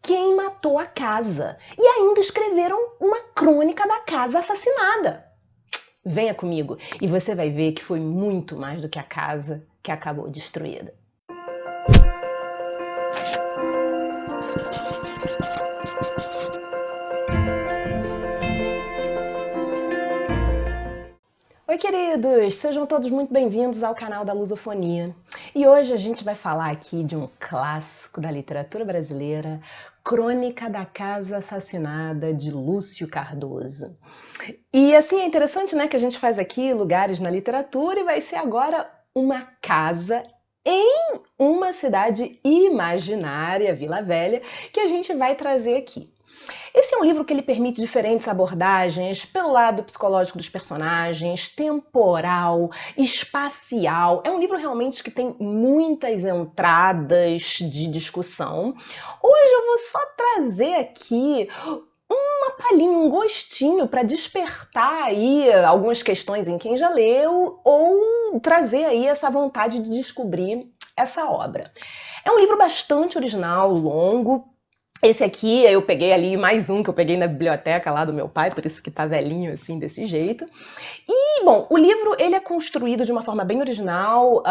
quem matou a casa e ainda escreveram uma crônica da casa assassinada. Venha comigo e você vai ver que foi muito mais do que a casa que acabou destruída. Oi, queridos! Sejam todos muito bem-vindos ao canal da Lusofonia. E hoje a gente vai falar aqui de um clássico da literatura brasileira, Crônica da Casa Assassinada, de Lúcio Cardoso. E assim, é interessante, né, que a gente faz aqui lugares na literatura e vai ser agora uma casa em uma cidade imaginária, Vila Velha, que a gente vai trazer aqui. Esse é um livro que ele permite diferentes abordagens pelo lado psicológico dos personagens, temporal, espacial. É um livro realmente que tem muitas entradas de discussão. Hoje eu vou só trazer aqui uma palhinha, um gostinho para despertar aí algumas questões em quem já leu ou trazer aí essa vontade de descobrir essa obra. É um livro bastante original, longo. Esse aqui eu peguei ali mais um que eu peguei na biblioteca lá do meu pai, por isso que tá velhinho assim, desse jeito. E, bom, o livro ele é construído de uma forma bem original,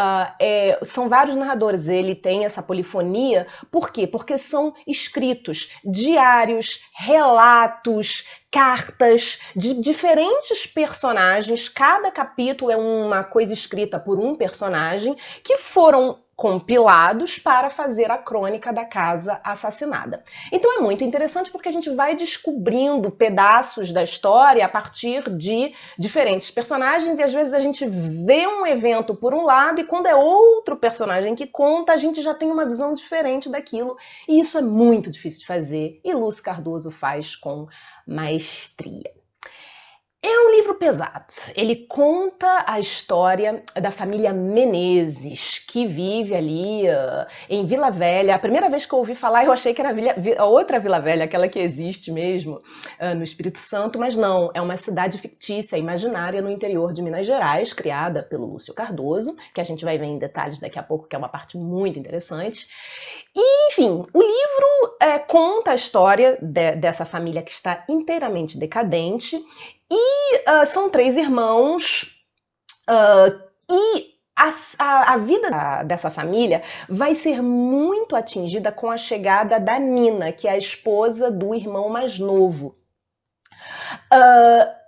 são vários narradores, ele tem essa polifonia. Por quê? Porque são escritos, diários, relatos, cartas de diferentes personagens, cada capítulo é uma coisa escrita por um personagem, que foram compilados para fazer a crônica da casa assassinada. Então é muito interessante porque a gente vai descobrindo pedaços da história a partir de diferentes personagens e às vezes a gente vê um evento por um lado e quando é outro personagem que conta, a gente já tem uma visão diferente daquilo e isso é muito difícil de fazer e Lúcio Cardoso faz com maestria. É um livro pesado. Ele conta a história da família Menezes, que vive ali em Vila Velha. A primeira vez que eu ouvi falar, eu achei que era a outra Vila Velha, aquela que existe mesmo no Espírito Santo, mas não, é uma cidade fictícia, imaginária, no interior de Minas Gerais, criada pelo Lúcio Cardoso, que a gente vai ver em detalhes daqui a pouco, que é uma parte muito interessante. E, enfim, o livro conta a história dessa família que está inteiramente decadente. E são três irmãos e a vida dessa família vai ser muito atingida com a chegada da Nina, que é a esposa do irmão mais novo.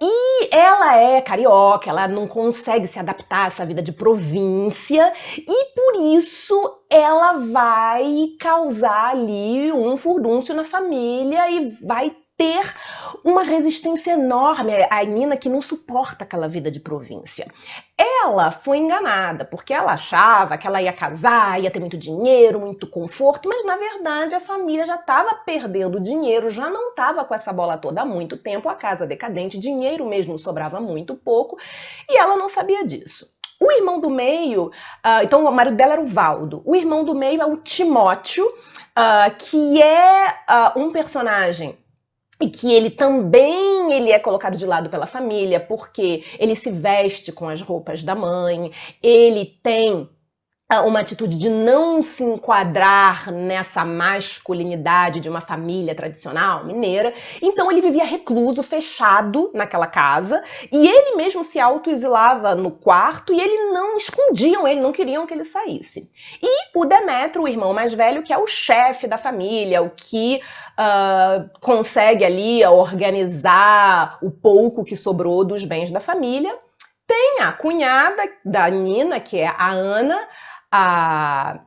E ela é carioca, ela não consegue se adaptar a essa vida de província e por isso ela vai causar ali um furdúncio na família e vai ter uma resistência enorme. A Nina que não suporta aquela vida de província. Ela foi enganada, porque ela achava que ela ia casar, ia ter muito dinheiro, muito conforto, mas na verdade a família já estava perdendo dinheiro, já não estava com essa bola toda há muito tempo, a casa decadente, dinheiro mesmo sobrava muito pouco, e ela não sabia disso. O irmão do meio, então o marido dela era o Valdo, o irmão do meio é o Timóteo, que é um personagem e que ele também é colocado de lado pela família, porque ele se veste com as roupas da mãe, ele tem uma atitude de não se enquadrar nessa masculinidade de uma família tradicional mineira. Então ele vivia recluso, fechado naquela casa, e ele mesmo se autoexilava no quarto, e ele não escondiam ele, não queriam que ele saísse. E o Demétrio, o irmão mais velho, que é o chefe da família, o que consegue ali organizar o pouco que sobrou dos bens da família. Tem a cunhada da Nina, que é a Ana, a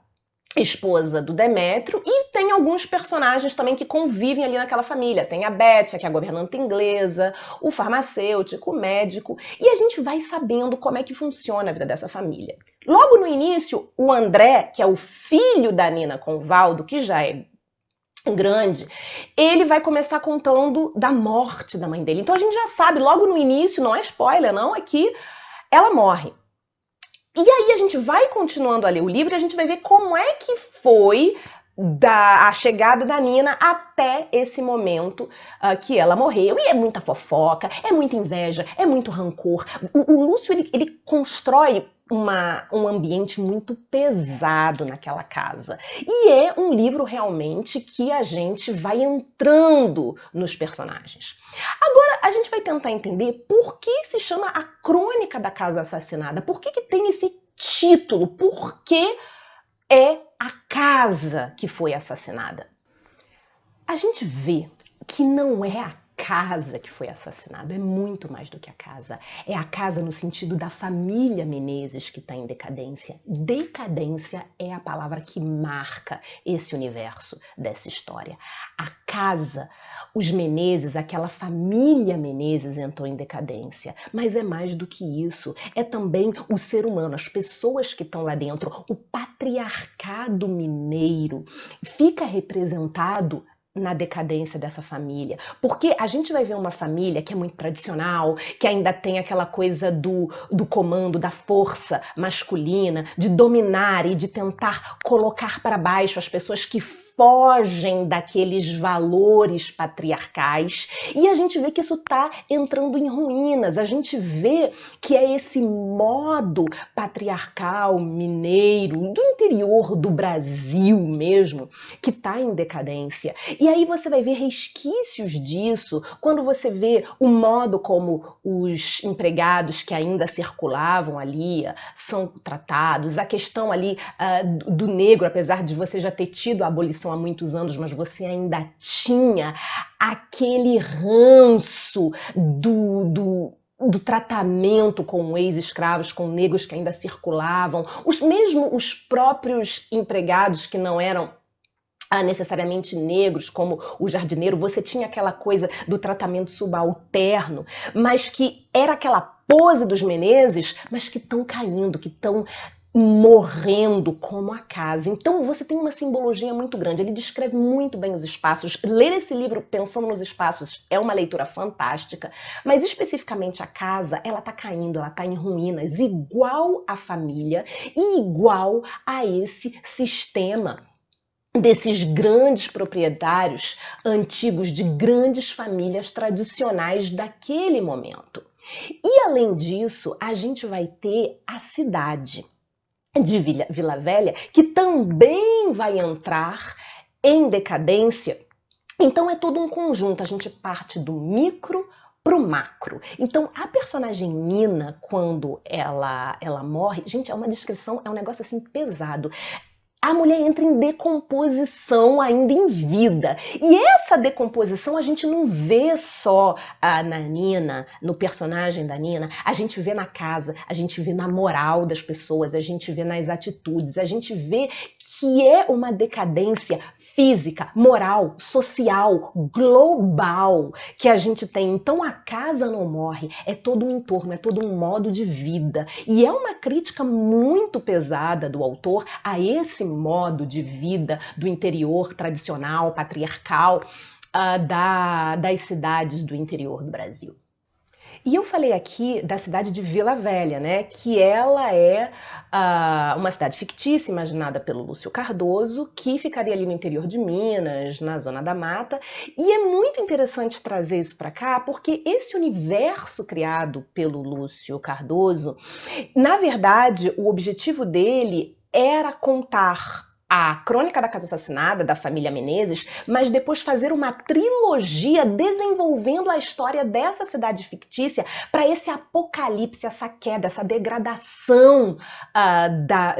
esposa do Demétrio, e tem alguns personagens também que convivem ali naquela família. Tem a Bétia, que é a governanta inglesa, o farmacêutico, o médico, e a gente vai sabendo como é que funciona a vida dessa família. Logo no início, o André, que é o filho da Nina com o Valdo, que já é grande, ele vai começar contando da morte da mãe dele. Então a gente já sabe, logo no início, não é spoiler não, é que ela morre. E aí a gente vai continuando a ler o livro e a gente vai ver como é que foi a chegada da Nina até esse momento que ela morreu. E é muita fofoca, é muita inveja, é muito rancor. O Lúcio, ele constrói um ambiente muito pesado naquela casa. E é um livro realmente que a gente vai entrando nos personagens. Agora, a gente vai tentar entender por que se chama A Crônica da Casa Assassinada. Por que tem esse título? Por que é a casa que foi assassinada? A gente vê que não é a casa que foi assassinada, é muito mais do que a casa. É a casa no sentido da família Menezes que está em decadência. Decadência é a palavra que marca esse universo dessa história. A casa, os Menezes, aquela família Menezes entrou em decadência. Mas é mais do que isso. É também o ser humano, as pessoas que estão lá dentro. O patriarcado mineiro fica representado na decadência dessa família. Porque a gente vai ver uma família que é muito tradicional, que ainda tem aquela coisa do comando, da força masculina, de dominar e de tentar colocar para baixo as pessoas que fogem daqueles valores patriarcais, e a gente vê que isso está entrando em ruínas. A gente vê que é esse modo patriarcal mineiro, do interior do Brasil mesmo, que está em decadência. E aí você vai ver resquícios disso quando você vê o modo como os empregados que ainda circulavam ali são tratados, a questão ali do negro, apesar de você já ter tido a abolição há muitos anos, mas você ainda tinha aquele ranço do tratamento com ex-escravos, com negros que ainda circulavam, mesmo os próprios empregados que não eram necessariamente negros, como o jardineiro, você tinha aquela coisa do tratamento subalterno, mas que era aquela pose dos Menezes, mas que estão caindo, que estão morrendo como a casa. Então você tem uma simbologia muito grande, ele descreve muito bem os espaços. Ler esse livro pensando nos espaços é uma leitura fantástica, mas especificamente a casa, ela tá caindo, ela tá em ruínas, igual a família e igual a esse sistema desses grandes proprietários antigos de grandes famílias tradicionais daquele momento. E além disso, a gente vai ter a cidade de Vila Velha, que também vai entrar em decadência. Então é todo um conjunto, a gente parte do micro pro macro. Então a personagem Nina, quando ela morre, gente, é uma descrição, é um negócio assim pesado. A mulher entra em decomposição ainda em vida. E essa decomposição a gente não vê só na Nina, no personagem da Nina, a gente vê na casa, a gente vê na moral das pessoas, a gente vê nas atitudes, a gente vê que é uma decadência física, moral, social, global que a gente tem. Então a casa não morre, é todo um entorno, é todo um modo de vida. E é uma crítica muito pesada do autor a esse modo de vida do interior tradicional, patriarcal, das cidades do interior do Brasil. E eu falei aqui da cidade de Vila Velha, né? Que ela é uma cidade fictícia, imaginada pelo Lúcio Cardoso, que ficaria ali no interior de Minas, na Zona da Mata. E é muito interessante trazer isso para cá, porque esse universo criado pelo Lúcio Cardoso, na verdade, o objetivo dele era contar a Crônica da Casa Assassinada, da família Menezes, mas depois fazer uma trilogia desenvolvendo a história dessa cidade fictícia para esse apocalipse, essa queda, essa degradação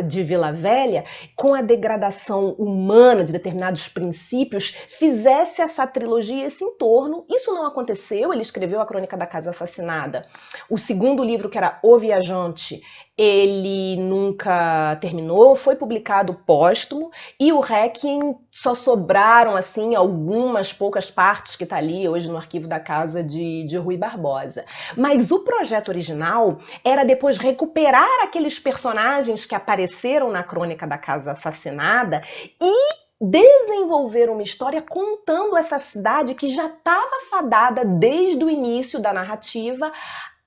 de Vila Velha, com a degradação humana de determinados princípios, fizesse essa trilogia, esse entorno. Isso não aconteceu, ele escreveu a Crônica da Casa Assassinada. O segundo livro, que era O Viajante, ele nunca terminou, foi publicado póstumo, e o Requiem só sobraram assim algumas poucas partes que está ali hoje no arquivo da casa de Rui Barbosa. Mas o projeto original era depois recuperar aqueles personagens que apareceram na Crônica da Casa Assassinada e desenvolver uma história contando essa cidade que já estava fadada desde o início da narrativa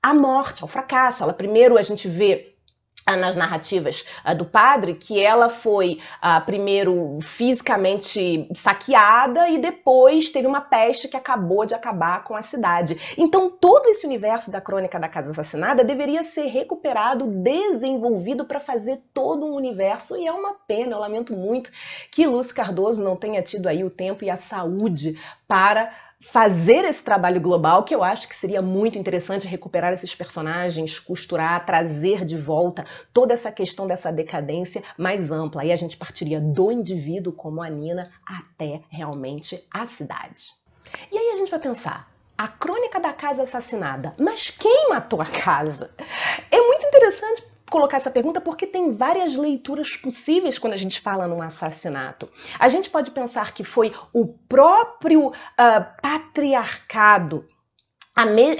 à morte, ao fracasso. Primeiro a gente vê nas narrativas do padre, que ela foi primeiro fisicamente saqueada e depois teve uma peste que acabou de acabar com a cidade. Então todo esse universo da Crônica da Casa Assassinada deveria ser recuperado, desenvolvido para fazer todo um universo, e é uma pena, eu lamento muito que Lúcio Cardoso não tenha tido aí o tempo e a saúde para fazer esse trabalho global, que eu acho que seria muito interessante recuperar esses personagens, costurar, trazer de volta toda essa questão dessa decadência mais ampla. Aí a gente partiria do indivíduo, como a Nina, até realmente a cidade. E aí a gente vai pensar, a Crônica da Casa Assassinada, mas quem matou a casa? É muito interessante colocar essa pergunta porque tem várias leituras possíveis quando a gente fala num assassinato. A gente pode pensar que foi o próprio patriarcado,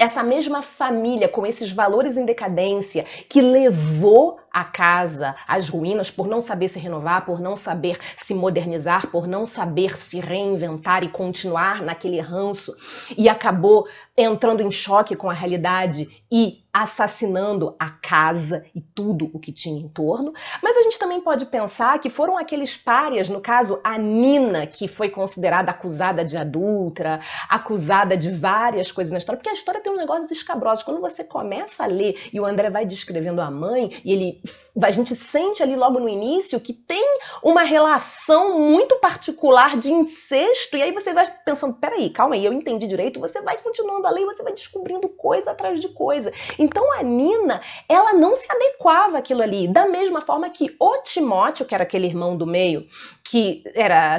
essa mesma família com esses valores em decadência que levou a casa às ruínas por não saber se renovar, por não saber se modernizar, por não saber se reinventar e continuar naquele ranço, e acabou entrando em choque com a realidade e assassinando a casa e tudo o que tinha em torno. Mas a gente também pode pensar que foram aqueles párias, no caso a Nina, que foi considerada acusada de adúltera, acusada de várias coisas na história, porque a história tem uns negócios escabrosos. Quando você começa a ler e o André vai descrevendo a mãe, e a gente sente ali logo no início que tem uma relação muito particular de incesto, e aí você vai pensando, peraí, calma aí, eu entendi direito, você vai continuando a ler e você vai descobrindo coisa atrás de coisa. Então a Nina, ela não se adequava àquilo ali, da mesma forma que o Timóteo, que era aquele irmão do meio, que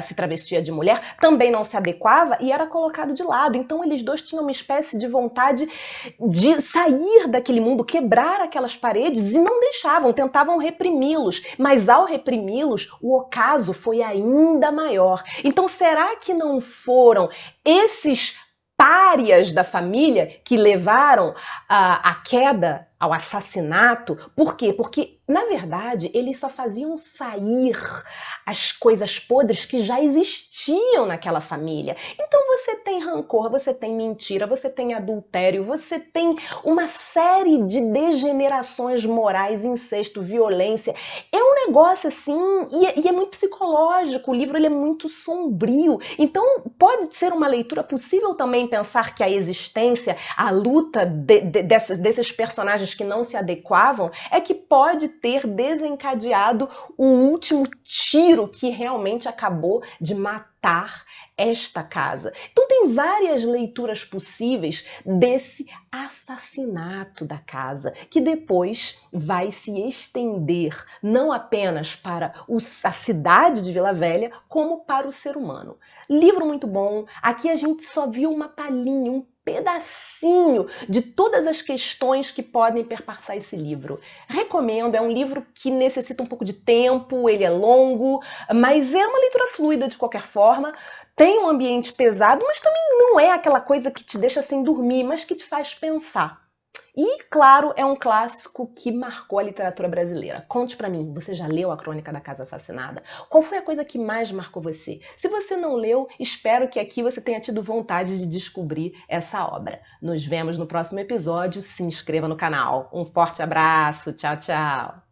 se travestia de mulher, também não se adequava e era colocado de lado. Então eles dois tinham uma espécie de vontade de sair daquele mundo, quebrar aquelas paredes, e não deixavam, tentavam reprimi-los. Mas ao reprimi-los, o ocaso foi ainda maior. Então será que não foram esses párias da família que levaram à queda, ao assassinato? Por quê? Porque, na verdade, eles só faziam sair as coisas podres que já existiam naquela família. Então você tem rancor, você tem mentira, você tem adultério, você tem uma série de degenerações morais, incesto, violência. É um negócio assim, e é muito psicológico, o livro ele é muito sombrio. Então pode ser uma leitura possível também pensar que a existência, a luta desses personagens que não se adequavam é que pode ter desencadeado o último tiro que realmente acabou de matar esta casa. Então tem várias leituras possíveis desse assassinato da casa, que depois vai se estender não apenas para a cidade de Vila Velha, como para o ser humano. Livro muito bom. Aqui a gente só viu uma palhinha, um pedacinho de todas as questões que podem perpassar esse livro. Recomendo, é um livro que necessita um pouco de tempo, ele é longo, mas é uma leitura fluida de qualquer forma. Tem um ambiente pesado, mas também não é aquela coisa que te deixa sem dormir, mas que te faz pensar. E, claro, é um clássico que marcou a literatura brasileira. Conte pra mim, você já leu A Crônica da Casa Assassinada? Qual foi a coisa que mais marcou você? Se você não leu, espero que aqui você tenha tido vontade de descobrir essa obra. Nos vemos no próximo episódio, se inscreva no canal. Um forte abraço, tchau, tchau!